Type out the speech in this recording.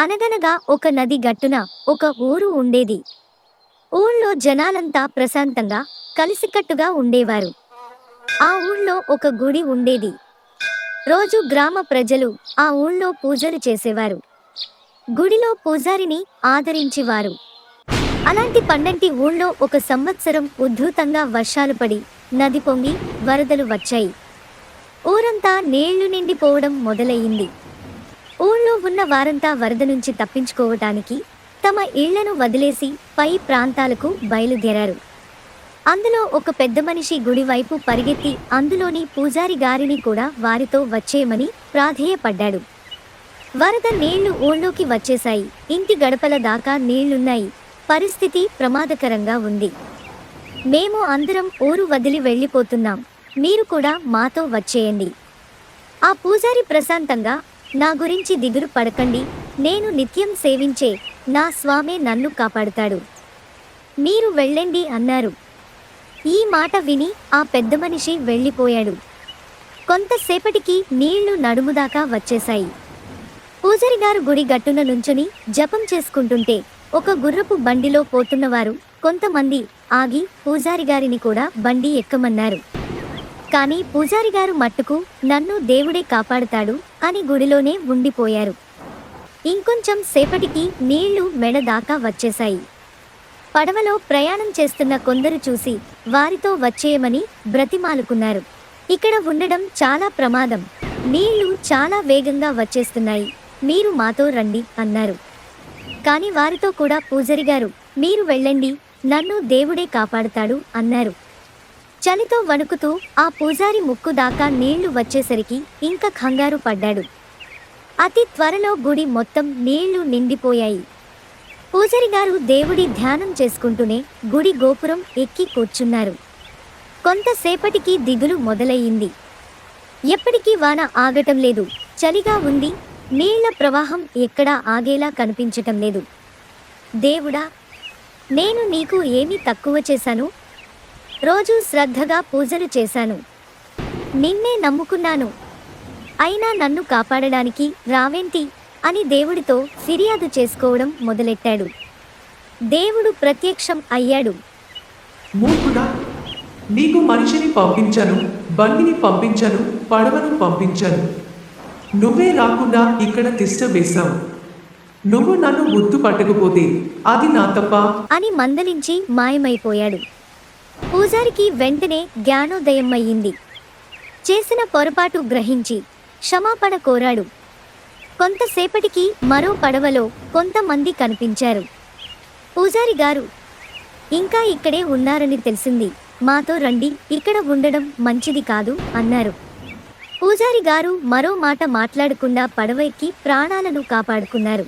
అనగనగా ఒక నది గట్టున ఒక ఊరు ఉండేది. ఊళ్ళో జనాలంతా ప్రశాంతంగా, కలిసికట్టుగా ఉండేవారు. ఆ ఊళ్ళో ఒక గుడి ఉండేది. రోజు గ్రామ ప్రజలు ఆ ఊళ్ళో పూజలు చేసేవారు. గుడిలో పూజారిని ఆదరించేవారు. అలాంటి పండంటి ఊళ్ళో ఒక సంవత్సరం ఉధృతంగా వర్షాలు పడి, నది పొంగి, వరదలు వచ్చాయి. ఊరంతా నీళ్లు నిండిపోవడం మొదలయ్యింది. ఊళ్ళో ఉన్న వారంతా వరద నుంచి తప్పించుకోవటానికి తమ ఇళ్లను వదిలేసి పై ప్రాంతాలకు బయలుదేరారు. అందులో ఒక పెద్ద మనిషి గుడి వైపు పరిగెత్తి అందులోని పూజారి గారిని కూడా వారితో వచ్చేయమని ప్రాధేయపడ్డాడు. వరద నీళ్లు ఊళ్ళోకి వచ్చేశాయి. ఇంటి గడపల దాకా నీళ్లున్నాయి. పరిస్థితి ప్రమాదకరంగా ఉంది. మేము అందరం ఊరు వదిలి వెళ్ళిపోతున్నాం. మీరు కూడా మాతో వచ్చేయండి. ఆ పూజారి ప్రశాంతంగా, నా గురించి దిగులు పడకండి, నేను నిత్యం సేవించే నా స్వామే నన్ను కాపాడుతాడు. మీరు వెళ్ళండి అన్నారు. ఈ మాట విని ఆ పెద్ద మనిషి వెళ్ళిపోయాడు. కొంతసేపటికి నీళ్లు నడుముదాకా వచ్చేశాయి. పూజారిగారు గుడి గట్టున నుంచుని జపం చేసుకుంటుంటే ఒక గుర్రపు బండిలో పోతున్నవారు కొంతమంది ఆగి పూజారిగారిని కూడా బండి ఎక్కమన్నారు. కాని పూజారిగారు మట్టుకు నన్ను దేవుడే కాపాడుతాడు అని గుడిలోనే ఉండిపోయారు. ఇంకొంచెం సేపటికి నీళ్లు మెడ దాకా వచ్చేశాయి. పడవలో ప్రయాణం చేస్తున్న కొందరు చూసి వారితో వచ్చేయమని బ్రతిమాలుకున్నారు. ఇక్కడ ఉండడం చాలా ప్రమాదం, నీళ్లు చాలా వేగంగా వచ్చేస్తున్నాయి, మీరు మాతో రండి అన్నారు. కాని వారితో కూడా పూజారిగారు, మీరు వెళ్ళండి, నన్ను దేవుడే కాపాడుతాడు అన్నారు. చలితో వణుకుతూ ఆ పూజారి ముక్కు దాకా నీళ్లు వచ్చేసరికి ఇంకా కంగారు పడ్డాడు. అతి త్వరలో గుడి మొత్తం నీళ్లు నిండిపోయాయి. పూజారిగారు దేవుడి ధ్యానం చేసుకుంటూనే గుడి గోపురం ఎక్కి కూర్చున్నారు. కొంతసేపటికి దిగులు మొదలయ్యింది. ఎప్పటికీ వాన ఆగటం లేదు. చలిగా ఉంది. నీళ్ల ప్రవాహం ఎక్కడా ఆగేలా కనిపించటం లేదు. దేవుడా, నేను నీకు ఏమి తక్కువ చేశాను? రోజూ శ్రద్ధగా పూజలు చేశాను. నిన్నే నమ్ముకున్నాను. అయినా నన్ను కాపాడడానికి రావేంటి అని దేవుడితో ఫిర్యాదు చేసుకోవడం మొదలెట్టాడు. దేవుడు ప్రత్యక్షం అయ్యాడు. మూర్ఖుడా, నీకు మనిషిని పంపించను, బండిని పంపించను, పడవను పంపించను. నువ్వే రాకుండా ఇక్కడ తిష్ట వేశావు. నువ్వు నన్ను గుర్తుపట్టకపోతే అది నా తప్ప అని మందలించి మాయమైపోయాడు. పూజారికి వెంటనే జ్ఞానోదయం అయ్యింది. చేసిన పొరపాటు గ్రహించి క్షమాపణ కోరాడు. కొంతసేపటికి మరో పడవలో కొంతమంది కనిపించారు. పూజారి గారు, ఇంకా ఇక్కడే ఉన్నారని తెలిసింది, మాతో రండి, ఇక్కడ ఉండడం మంచిది కాదు అన్నారు. పూజారి గారు మరో మాట మాట్లాడకుండా పడవ ఎక్కి ప్రాణాలను కాపాడుకున్నారు.